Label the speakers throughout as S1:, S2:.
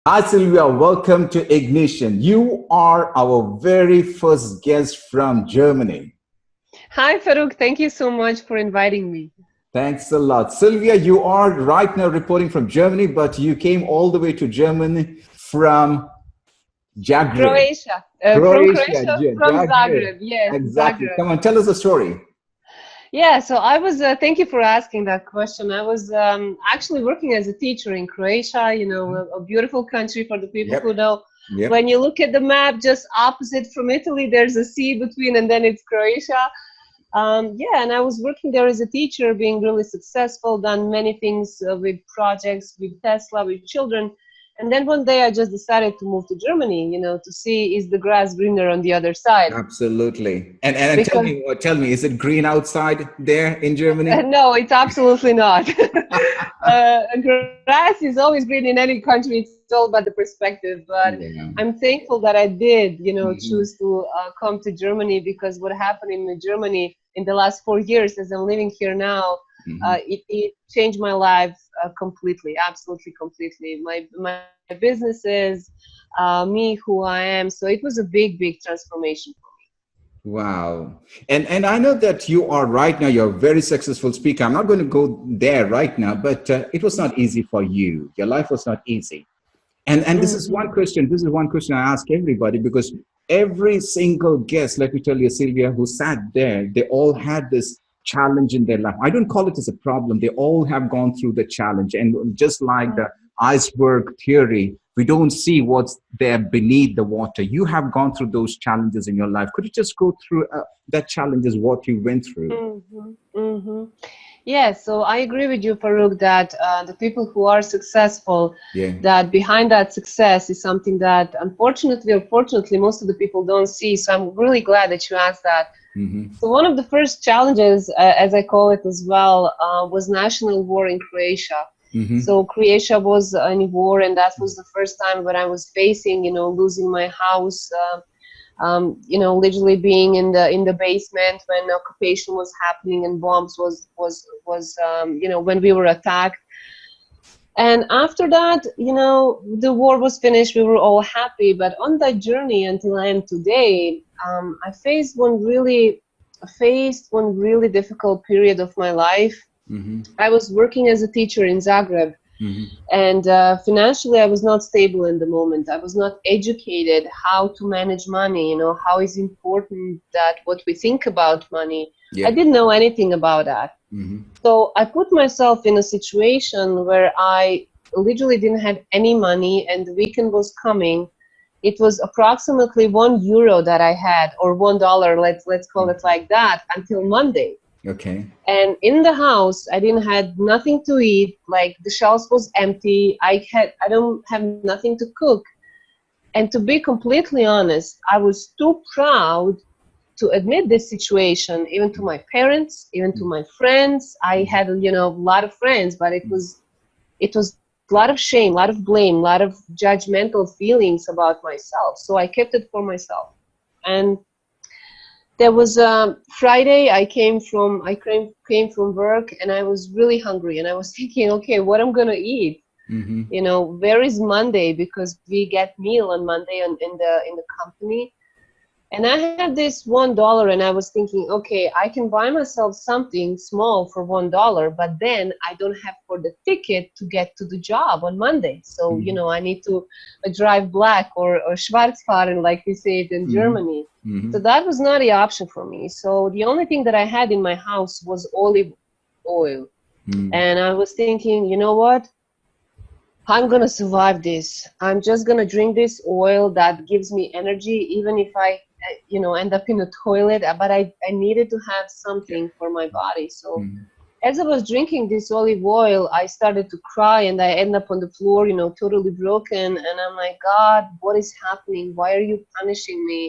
S1: Hi, Sylvia. Welcome to Ignition. You are our very first guest from Germany.
S2: Hi, Faroukh. Thank you so much for inviting me.
S1: Thanks a lot. Sylvia, you are right now reporting from Germany, but you came all the way to Germany from Zagreb.
S2: Croatia. From
S1: Croatia,
S2: Croatia, from
S1: Zagreb.
S2: Zagreb. Yes,
S1: Exactly.
S2: Zagreb.
S1: Come on, tell us a story.
S2: Yeah, so I was, thank you for asking that question. I was actually working as a teacher in Croatia, a beautiful country for the people
S1: Yep.
S2: who know.
S1: Yep.
S2: When you look at the map, just opposite from Italy, there's a sea between, and then it's Croatia. Yeah, and I was working there as a teacher, being really successful, done many things with projects, with Tesla, with children. And then one day I just decided to move to Germany, to see is the grass greener on the other side.
S1: Absolutely. And
S2: Because
S1: tell me, is it green outside there in Germany?
S2: no, it's absolutely not. Grass is always green in any country. It's all about the perspective. But
S1: Yeah.
S2: I'm thankful that I did,
S1: Mhm.
S2: choose to come to Germany, because what happened in Germany in the last 4 years, as I'm living here now,
S1: Mhm.
S2: it changed my life completely, absolutely completely. My businesses, me, who I am. So it was a big, big transformation.
S1: Wow. And I know that you are right now, you're a very successful speaker. I'm not going to go there right now, but it was not easy for you. Your life was not easy. And this is one
S2: Mm-hmm.
S1: question. This is one question I ask everybody, because every single guest, let me tell you, Sylvia, who sat there, they all had this challenge in their life. I don't call it as a problem. They all have gone through the challenge. And just like the iceberg theory, we don't see what's there beneath the water. You have gone through those challenges in your life. Could you just go through that challenges, what you went through?
S2: Mm-hmm. Mm-hmm. Yeah, so I agree with you, Faroukh, that the people who are successful,
S1: Yeah.
S2: that behind that success is something that unfortunately or fortunately most of the people don't see. So I'm really glad that you asked that.
S1: Mm-hmm.
S2: So one of the first challenges, as I call it as well, was national war in Croatia.
S1: Mm-hmm.
S2: So Croatia was in war, and that was the first time when I was facing, losing my house. Literally being in the basement when occupation was happening and bombs was when we were attacked. And after that, the war was finished. We were all happy. But on that journey until I am today, I faced one really difficult period of my life.
S1: Mm-hmm.
S2: I was working as a teacher in Zagreb,
S1: Mm-hmm.
S2: and financially I was not stable in the moment. I was not educated how to manage money, how is important that what we think about money. I
S1: Yeah.
S2: didn't know anything about that.
S1: Mm-hmm.
S2: So I put myself in a situation where I literally didn't have any money, and the weekend was coming. It was approximately €1 that I had, or $1, let's call it like that, until Monday.
S1: Okay.
S2: And in the house I didn't had nothing to eat, like the shelves was empty. I don't have nothing to cook. And to be completely honest, I was too proud to admit this situation, even to my parents, even to my friends. I had a lot of friends, but it was a lot of shame, a lot of blame, a lot of judgmental feelings about myself, so I kept it for myself. And there was a Friday. I came from work, and I was really hungry, and I was thinking, okay, what I'm gonna eat?
S1: Mm-hmm.
S2: Where is Monday? Because we get meal on Monday in the company. And I had this $1, and I was thinking, okay, I can buy myself something small for $1, but then I don't have for the ticket to get to the job on Monday. So, I need to drive black or Schwarzfahren, like we say it in
S1: Mm-hmm.
S2: Germany.
S1: Mm-hmm.
S2: So that was not the option for me. So the only thing that I had in my house was olive oil.
S1: Mm-hmm.
S2: And I was thinking, you know what? I'm gonna survive this. I'm just gonna drink this oil that gives me energy, even if I, end up in a toilet. But I needed to have
S1: Yeah.
S2: something for my body. So
S1: Mm-hmm.
S2: as I was drinking this olive oil, I started to cry, and I end up on the floor, totally broken. And I'm like, God, what is happening? Why are you punishing me?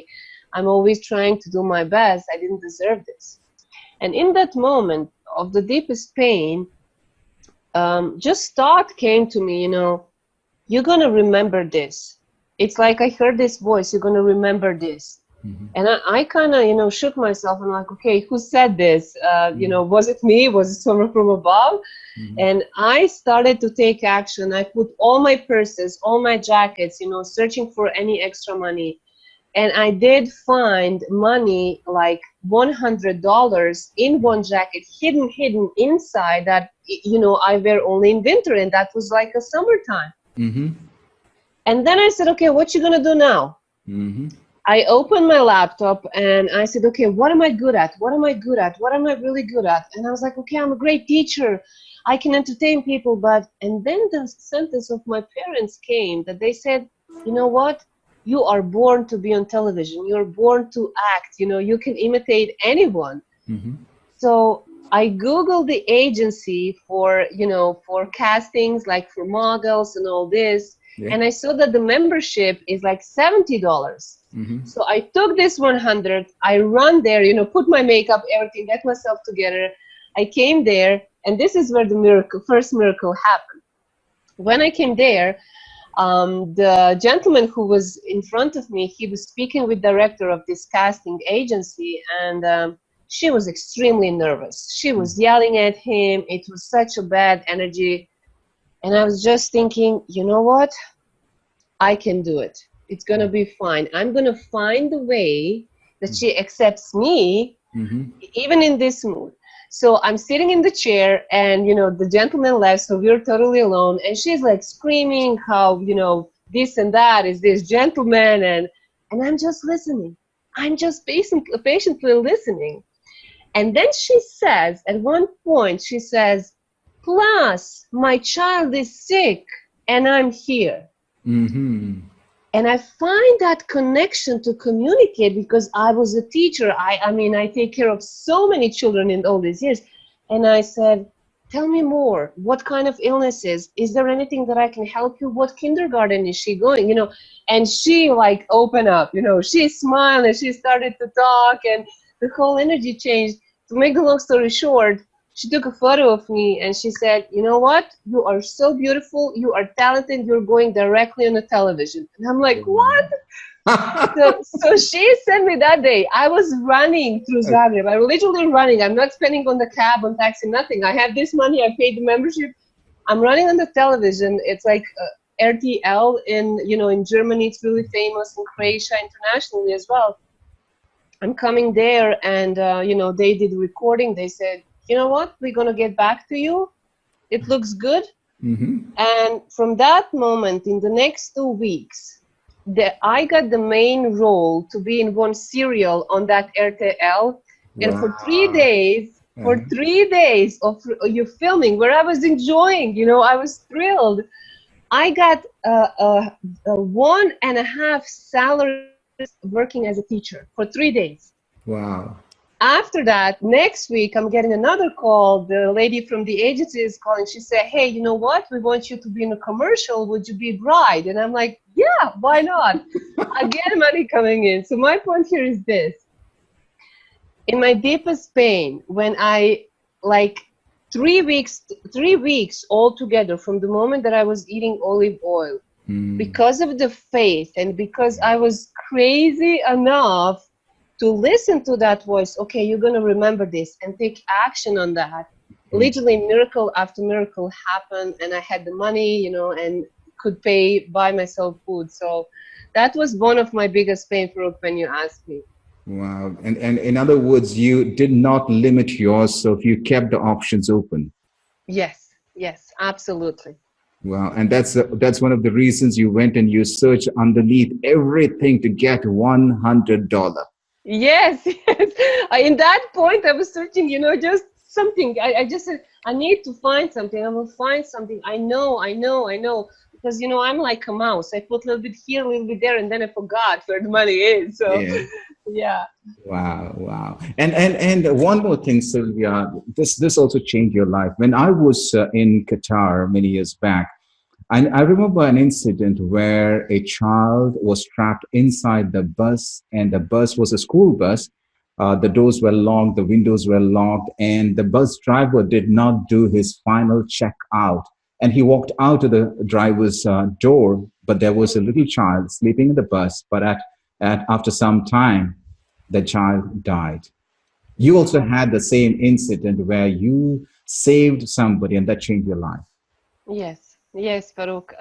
S2: I'm always trying to do my best. I didn't deserve this. And in that moment of the deepest pain, just thought came to me, you're going to remember this. It's like I heard this voice, you're going to remember this. And I kind of, shook myself. I'm like, okay, who said this? Was it me? Was it someone from above? And I started to take action. I put all my purses, all my jackets, searching for any extra money. And I did find money, like $100 in one jacket, hidden inside that, I wear only in winter. And that was like a summertime. And then I said, okay, what you gonna do now? I opened my laptop and I said, okay, what am I good at? What am I good at? What am I really good at? And I was like, okay, I'm a great teacher. I can entertain people. And then the sentence of my parents came that they said, you know what? You are born to be on television. You're born to act. You can imitate anyone. So I Googled the agency for castings, like for models and all this. Yeah. And I saw that the membership is like $70. So I took this 100, I run there, put my makeup, everything, get myself together. I came there, and this is where the first miracle happened. When I came there, the gentleman who was in front of me, he was speaking with the director of this casting agency, and she was extremely nervous. She was yelling at him. It was such a bad energy. And I was just thinking, you know what? I can do it. It's going to be fine. I'm going to find a way that she accepts me, even in this mood. So I'm sitting in the chair, and, the gentleman left, so we're totally alone. And she's like screaming how, this and that is this gentleman. And I'm just listening. I'm just patiently listening. And then she says, at one point, she says, plus, my child is sick, and I'm here. And I find that connection to communicate, because I was a teacher. I take care of so many children in all these years. And I said, tell me more. What kind of illnesses? Is there anything that I can help you? What kindergarten is she going? And she like opened up, she smiled and she started to talk, and the whole energy changed. To make the long story short, she took a photo of me and she said, you know what? You are so beautiful. You are talented. You're going directly on the television. And I'm like, what? so she sent me that day. I was running through Zagreb. I was literally running. I'm not spending on the cab, on taxi, nothing. I have this money. I paid the membership. I'm running on the television. It's like RTL in Germany. It's really famous, in Croatia, internationally as well. I'm coming there, and they did recording. They said, you know what, we're going to get back to you. It looks good. And from that moment, in the next 2 weeks, I got the main role to be in one serial on that RTL. And for 3 days, of you filming, where I was enjoying, I was thrilled. I got a 1.5 salary working as a teacher for 3 days.
S1: Wow.
S2: After that, next week, I'm getting another call. The lady from the agency is calling. She said, hey, you know what? We want you to be in a commercial. Would you be bride? And I'm like, yeah, why not? Again, money coming in. So my point here is this. In my deepest pain, when I, 3 weeks altogether from the moment that I was eating olive oil, because of the faith and because I was crazy enough to listen to that voice, okay, you're going to remember this and take action on that. Literally miracle after miracle happened, and I had the money, and could buy myself food. So that was one of my biggest pain, Farookh, when you asked me.
S1: Wow. And in other words, you did not limit yourself. You kept the options open.
S2: Yes, absolutely.
S1: Wow. And that's one of the reasons you went and you searched underneath everything to get $100.
S2: Yes. In that point, I was searching, just something. I just said, I need to find something. I will find something. I know. Because, I'm like a mouse. I put a little bit here, a little bit there, and then I forgot where the money is. So, yeah.
S1: Wow. And one more thing, Silvija, this also changed your life. When I was in Qatar many years back, I remember an incident where a child was trapped inside the bus, and the bus was a school bus. The doors were locked, the windows were locked, and the bus driver did not do his final check out. And he walked out of the driver's door, but there was a little child sleeping in the bus. But at And after some time, the child died. You also had the same incident where you saved somebody and that changed your life.
S2: Yes, yes, Farouk.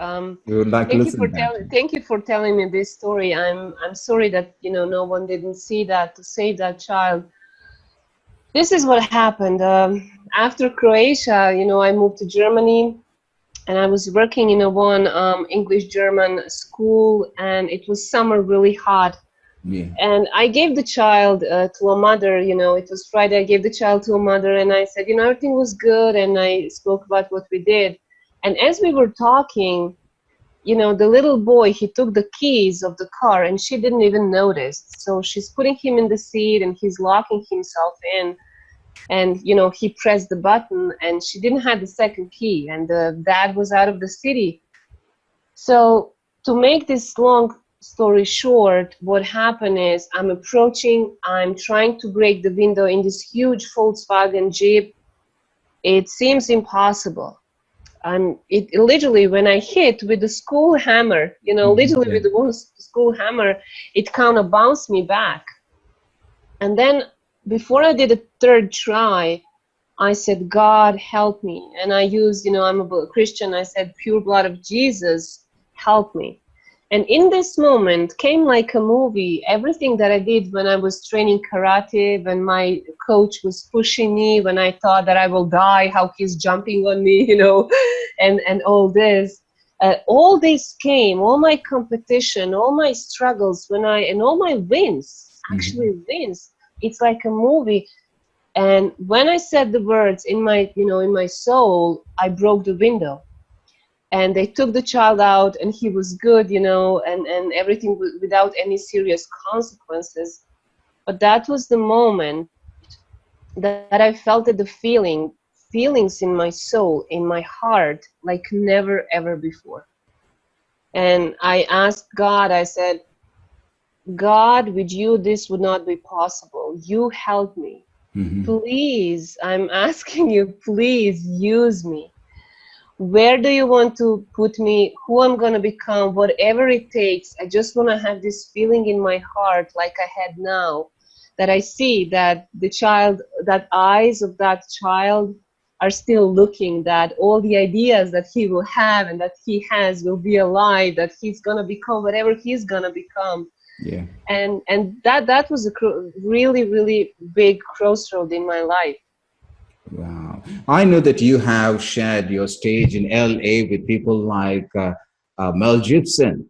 S1: We would like to listen to that.
S2: Thank you for telling me this story. I'm sorry that no one didn't see that to save that child. This is what happened. After Croatia, I moved to Germany, and I was working in a one English-German school, and it was summer, really hot.
S1: Yeah.
S2: And I gave the child to a mother. It was Friday. I gave the child to a mother, and I said, everything was good, and I spoke about what we did. And as we were talking, the little boy, he took the keys of the car, and she didn't even notice. So she's putting him in the seat, and he's locking himself in. And he pressed the button, and she didn't have the second key, and the dad was out of the city. So to make this long story short, what happened is I'm trying to break the window in this huge Volkswagen Jeep. It seems impossible. It literally, when I hit with the school hammer, literally with the school hammer, it kind of bounced me back. And then before I did a third try, I said, God, help me. And I used, I'm a Christian, I said, pure blood of Jesus, help me. And in this moment came like a movie, everything that I did when I was training karate, when my coach was pushing me, when I thought that I will die, how he's jumping on me, and all this. All this came, all my competition, all my struggles, and all my wins, actually wins. It's like a movie. And when I said the words in my soul, I broke the window. And they took the child out, and he was good, and everything without any serious consequences. But that was the moment that I felt the feelings in my soul, in my heart, like never ever before. And I asked God, I said, God, with you, this would not be possible. You help me. Please, I'm asking you, please use me. Where do you want to put me, who I'm going to become, whatever it takes. I just want to have this feeling in my heart like I had now, that I see that the child, that eyes of that child are still looking, that all the ideas that he will have and that he has will be alive, that he's going to become whatever he's going to become.
S1: Yeah.
S2: And that was a really, really big crossroad in my life.
S1: Wow. I know that you have shared your stage in LA with people like Mel Gibson.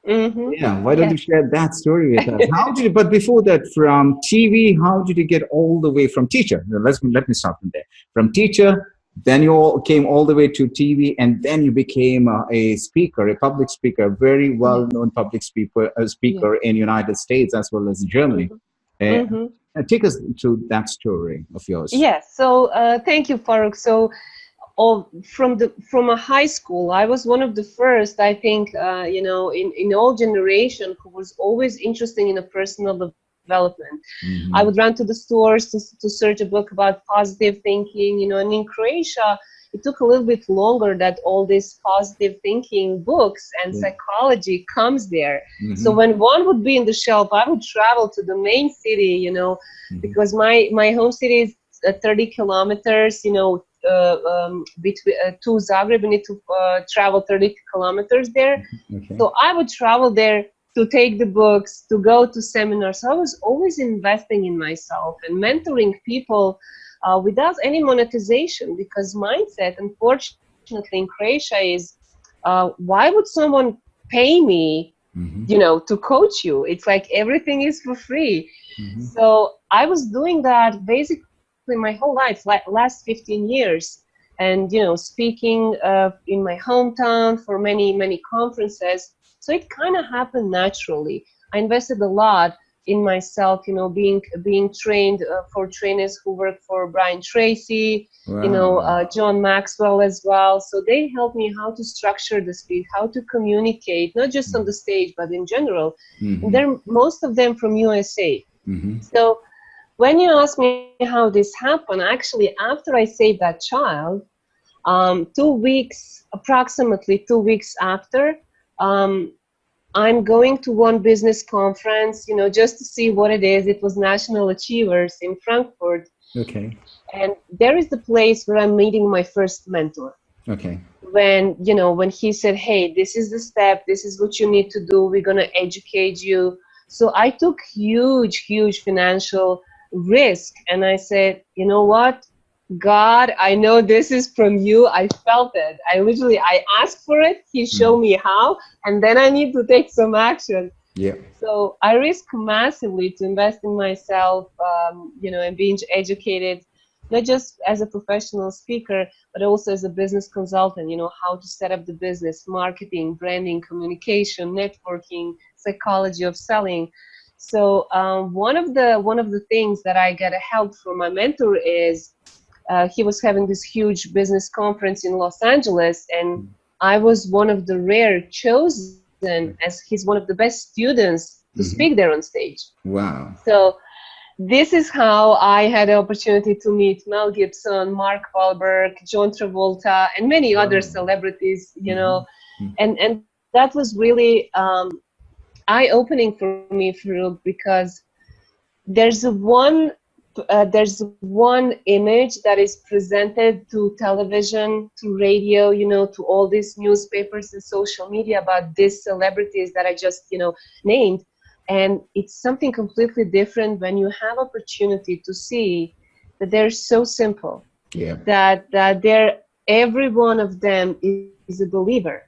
S1: Yeah, why don't you share that story with us? But before that, from TV, how did you get all the way from teacher? Let me start from there. From teacher, then you came all the way to TV, and then you became a speaker, a public speaker, very well-known public speaker in United States as well as Germany. Take us through that story of yours.
S2: Yes. So thank you, Faroukh. So from a high school, I was one of the first, I think, in all generation who was always interested in a personal development. I would run to the stores to search a book about positive thinking, and in Croatia, it took a little bit longer that all these positive thinking books and psychology comes there. So when one would be in the shelf, I would travel to the main city, because my home city is 30 kilometers, between to Zagreb. You need to travel 30 kilometers there. So I would travel there to take the books, to go to seminars. So I was always investing in myself and mentoring people without any monetization, because mindset, unfortunately, in Croatia is, why would someone pay me, to coach you? It's like everything is for free. So I was doing that basically my whole life, last 15 years. And, speaking in my hometown for many conferences. So it kind of happened naturally. I invested a lot in myself, being trained for trainers who work for Brian Tracy, John Maxwell as well. So they helped me how to structure the speech, how to communicate, not just on the stage, but in general. And they're most of them from USA. So when you ask me how this happened, actually, after I saved that child, approximately 2 weeks after, I'm going to one business conference, just to see what it is. It was National Achievers in Frankfurt.
S1: Okay.
S2: And there is the place where I'm meeting my first mentor.
S1: Okay.
S2: When he said, hey, this is the step, this is what you need to do, we're going to educate you. So I took huge financial risk, and I said, you know what, God, I know this is from you. I felt it. I asked for it, he showed me how, and then I need to take some action.
S1: Yeah.
S2: So I risk massively to invest in myself, and being educated, not just as a professional speaker, but also as a business consultant, how to set up the business, marketing, branding, communication, networking, psychology of selling. So one of the things that I got help from my mentor is he was having this huge business conference in Los Angeles, and I was one of the rare chosen as he's one of the best students to speak there on stage.
S1: Wow.
S2: So this is how I had the opportunity to meet Mel Gibson, Mark Wahlberg, John Travolta, and many other celebrities, and that was really eye-opening for me, Farookh, because there's one image that is presented to television, to radio, to all these newspapers and social media about these celebrities that I just, named. And it's something completely different when you have opportunity to see that they're so simple, that every one of them is a believer.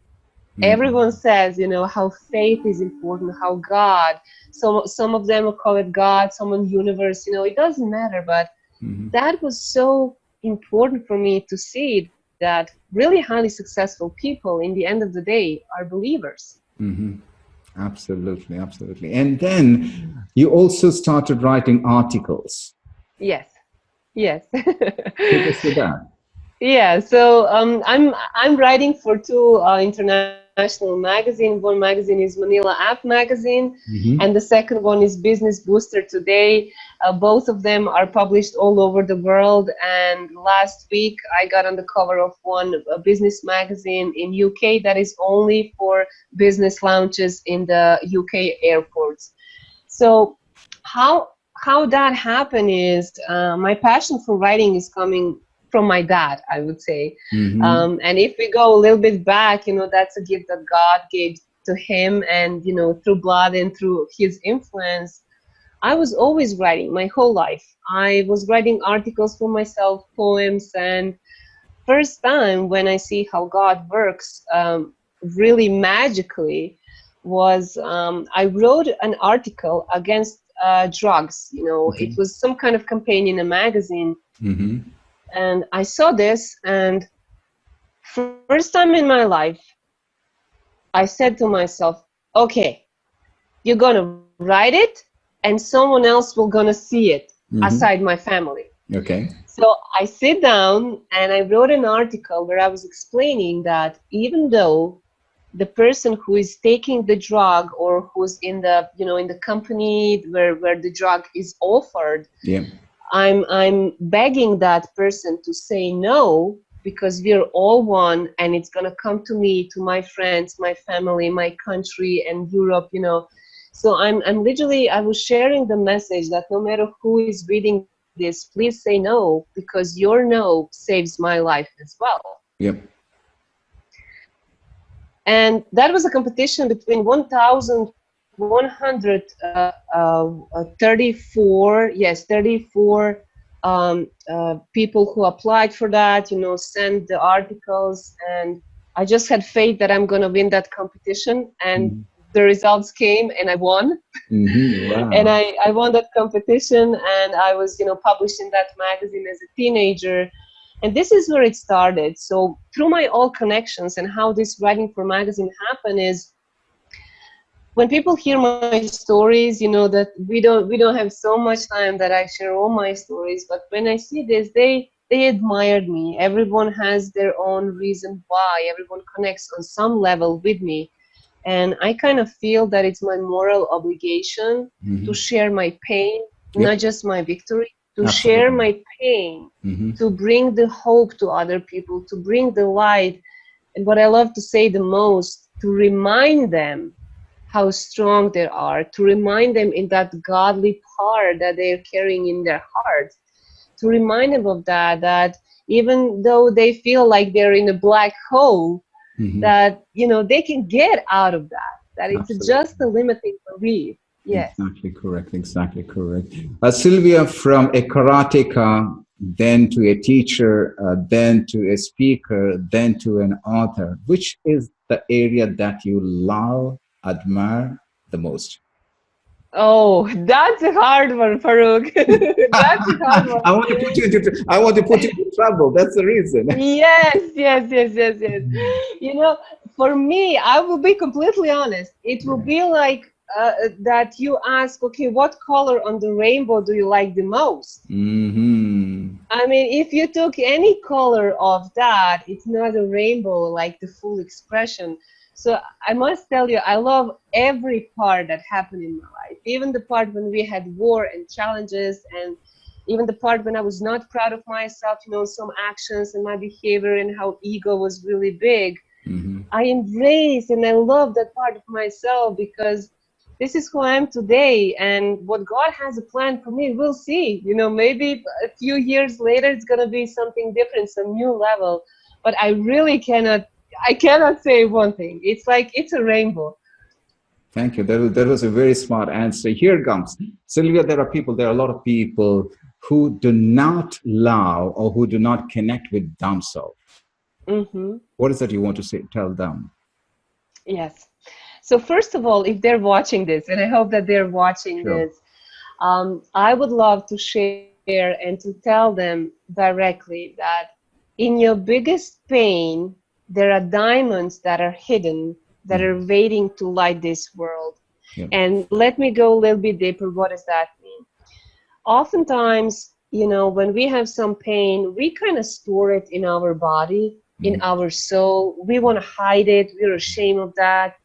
S2: Everyone says, how faith is important, how God, some of them will call it God, some universe, it doesn't matter. But that was so important for me to see that really highly successful people, in the end of the day, are believers.
S1: Absolutely. And then you also started writing articles.
S2: Yes.
S1: Take us to that.
S2: Yeah, so I'm writing for two international magazines. One magazine is Manila App Magazine, and the second one is Business Booster Today. Both of them are published all over the world. And last week I got on the cover of one business magazine in UK that is only for business lounges in the UK airports. So how that happened is my passion for writing is coming from my dad, I would say. And if we go a little bit back, that's a gift that God gave to him, and through blood and through his influence, I was always writing my whole life. I was writing articles for myself, poems, and first time when I see how God works really magically was I wrote an article against drugs. It was some kind of campaign in a magazine. And I saw this, and first time in my life, I said to myself, okay, you're gonna write it, and someone else will gonna see it aside my family.
S1: Okay.
S2: So I sit down and I wrote an article where I was explaining that even though the person who is taking the drug, or who's in the in the company where the drug is offered, I'm begging that person to say no, because we're all one, and it's gonna come to me, to my friends, my family, my country, and Europe, So I'm literally, I was sharing the message that no matter who is reading this, please say no, because your no saves my life as well. And that was a competition between 1,134 people who applied for that, sent the articles, and I just had faith that I'm going to win that competition, and the results came, and I won.
S1: Wow.
S2: And I won that competition, and I was published in that magazine as a teenager. And this is where it started. So through my all connections, and how this writing for magazine happened is, when people hear my stories, that we don't have so much time that I share all my stories, but when I see this, they admired me. Everyone has their own reason why. Everyone connects on some level with me. And I kind of feel that it's my moral obligation to share my pain, not just my victory, to share my pain, to bring the hope to other people, to bring the light. And what I love to say the most, to remind them how strong they are, to remind them in that godly part that they're carrying in their hearts, to remind them of that, that even though they feel like they're in a black hole, that, you know, they can get out of that, that it's
S1: Absolutely.
S2: just a limiting belief. Yes.
S1: Exactly correct. Exactly correct. Silvia, from a karateka, then to a teacher, then to a speaker, then to an author, which is the area that you love, admire the most?
S2: Oh, that's a hard one, Faroukh. That's a hard one.
S1: I want to put you into trouble. That's the reason.
S2: Yes, yes, yes, yes, yes. You know, for me, I will be completely honest. It will be like that you ask, okay, what color on the rainbow do you like the most? I mean, if you took any color of that, it's not a rainbow, like the full expression. So I must tell you, I love every part that happened in my life, even the part when we had war and challenges, and even the part when I was not proud of myself, you know, some actions and my behavior and how ego was really big. I embrace and I love that part of myself, because this is who I am today, and what God has a plan for me, we'll see. You know, maybe a few years later it's gonna be something different, some new level. But I really I cannot say one thing. It's like it's a rainbow.
S1: Thank you. That was a very smart answer. Here comes. Silvia, there are a lot of people who do not love or who do not connect with themselves. What is that you want to say, tell them?
S2: Yes. So first of all, if they're watching this, and I hope that they're watching this, I would love to share and to tell them directly that in your biggest pain, there are diamonds that are hidden, that are waiting to light this world. And let me go a little bit deeper. What does that mean? Oftentimes, you know, when we have some pain, we kind of store it in our body, in our soul. We want to hide it. We're ashamed of that.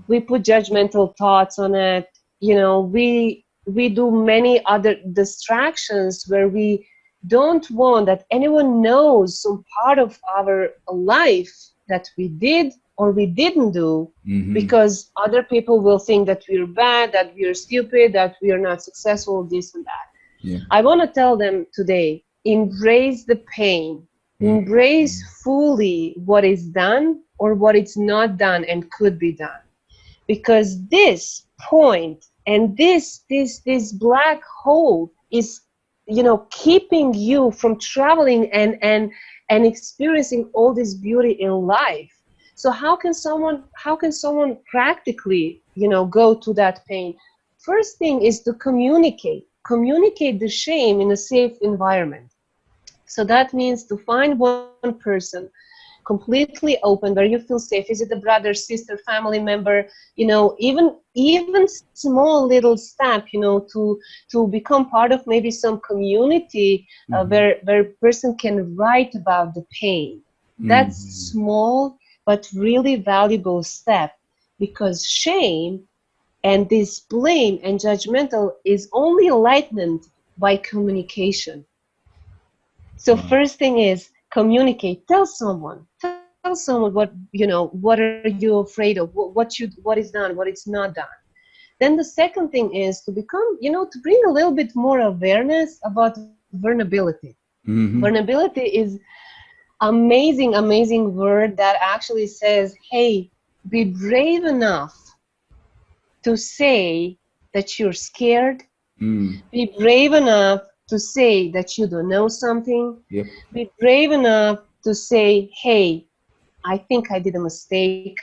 S2: We put judgmental thoughts on it. You know, we do many other distractions where we don't want that anyone knows some part of our life that we did or we didn't do, because other people will think that we're bad, that we're stupid, that we are not successful, this and that. I want to tell them today, embrace the pain, embrace fully what is done or what is not done and could be done. Because this point and this black hole is, you know, keeping you from traveling and experiencing all this beauty in life. So how can someone practically, you know, go to that pain? First thing is to communicate the shame in a safe environment. So that means to find one person completely open where you feel safe. Is it a brother, sister, family member? You know, even small little step, you know, to become part of maybe some community where a person can write about the pain. That's small but really valuable step, because shame and this blame and judgmental is only lightened by communication. So first thing is communicate. Tell someone what, you know, what are you afraid of, what is done, what is not done. Then the second thing is to become, you know, to bring a little bit more awareness about vulnerability. Vulnerability is amazing word that actually says, hey, be brave enough to say that you're scared. Be brave enough to say that you don't know something. Be brave enough to say, hey, I think I did a mistake.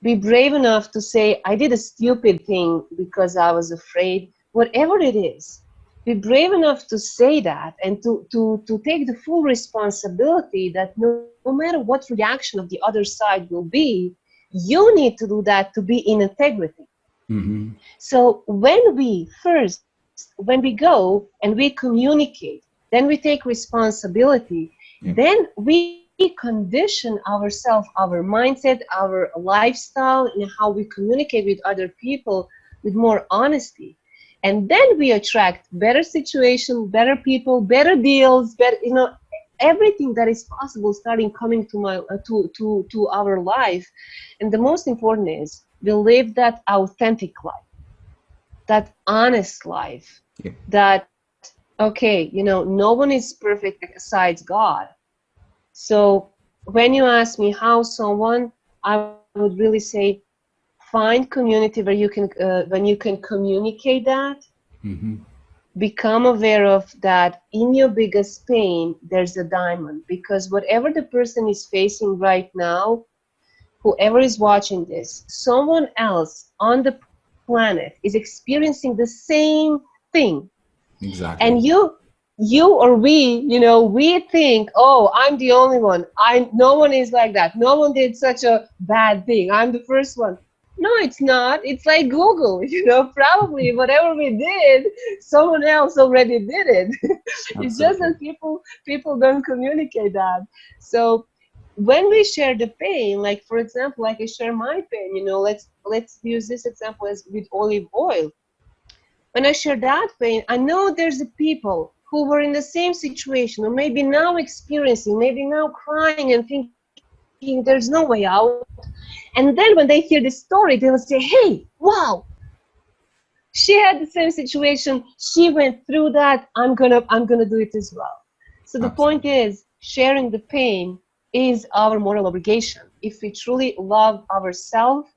S2: Be brave enough to say, I did a stupid thing because I was afraid. Whatever it is, be brave enough to say that, and to take the full responsibility that no matter what reaction of the other side will be, you need to do that to be in integrity. So when we go and we communicate, then we take responsibility, then we condition ourselves, our mindset, our lifestyle, and how we communicate with other people with more honesty. And then we attract better situation, better people, better deals, better, you know, everything that is possible starting coming to our life. And the most important is we live that authentic life, that honest life,
S1: Yeah.
S2: that, okay, you know, no one is perfect besides God. So when you ask me how someone, I would really say, find community where you can, when you can communicate that,
S1: Mm-hmm.
S2: become aware of that in your biggest pain, there's a diamond. Because whatever the person is facing right now, whoever is watching this, someone else on the planet is experiencing the same thing.
S1: Exactly.
S2: And you or we, you know, we think, oh, I'm the only one. No one is like that. No one did such a bad thing. I'm the first one. No, it's not. It's like Google, you know, probably whatever we did, someone else already did it. It's just
S1: Absolutely.
S2: that people don't communicate that. So when we share the pain, like for example, like I share my pain, you know, let's use this example as with olive oil. When I share that pain, I know there's the people who were in the same situation, or maybe now experiencing, maybe now crying and thinking there's no way out. And then when they hear this story, they will say, hey, wow, she had the same situation, she went through that, I'm gonna do it as well. So the point
S1: Absolutely.
S2: is, sharing the pain is our moral obligation. If we truly love ourselves,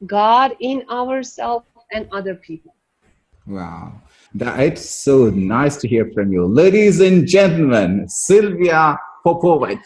S2: God in ourselves, and other people.
S1: Wow. It's so nice to hear from you. Ladies and gentlemen, Silvija Popović.